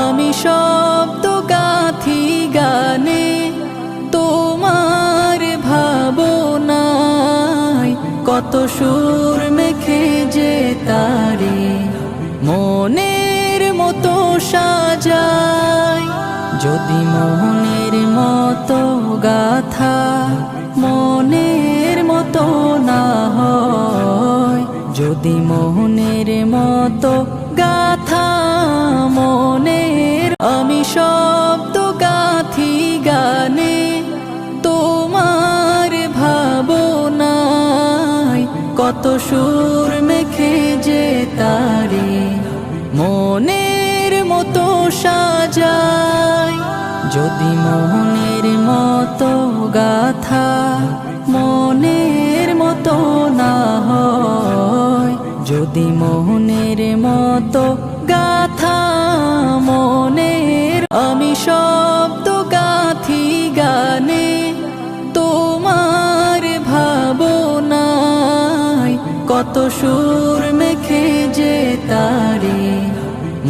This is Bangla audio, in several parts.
আমি শব্দ গাথি গানে তোমার ভাবনায়, কত সুর মেখে যে তারে মনের মতো সাজাই। যদি মনের মতো গাথা মনের মতো না হয়, যদি মনের মতো গাথা মনের, আমি শব্দ গাথি গানে তোমার ভাবনায়, কত সুর মেখে যে তারে মনের মতো সাজাই। যদি মনের মতো গাথা মনের মতো না হয়, যদি মনের মতো গাথা মনের, আমি শব্দ গাথি গানে তোমার ভাবনায়, কত সুর মেখে যে তারে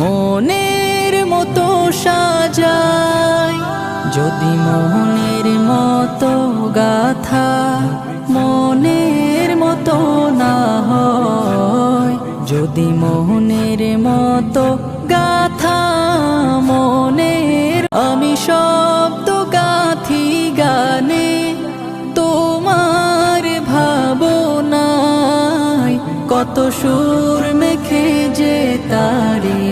মনের মতো সাজাই। যদি মনের মতো গাথা মনের মতো না হয়, যদি মনের মতো গাথা মনের, আমি শব্দ গাথি গানে তোমার ভাবনায়, কত সুর মেখে যে তারে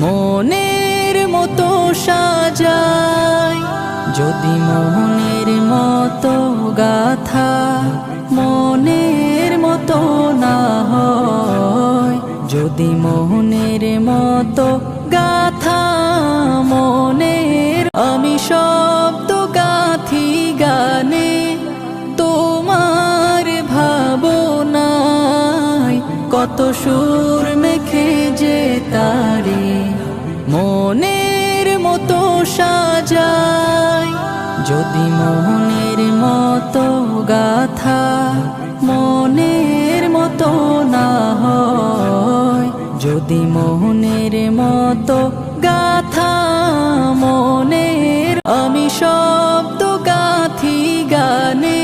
মনের মতো সাজাই। যদি মনের মতো গাথা মনের মতো না হয়, যদি মনের মতো গাথা মনের, আমি শব্দ গাথি গানে তোমার ভাবনায়, কত সুর মেখে যে তারে মনের মতো সাজাই। যদি মনের মতো গাথা মনের মতো না হয়, যদি মনের মতো গাথা মনের, আমি শব্দ গাথি গানে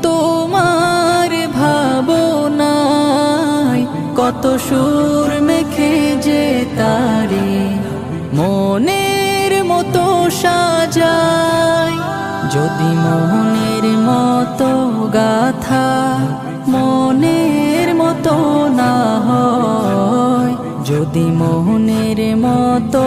তোমার ভাবনায়, কত সুর মেখে যে তারে মনের মতো সাজাই। যদি মনের মতো গাথা মনের মতো না হয়, যদি মনের মতো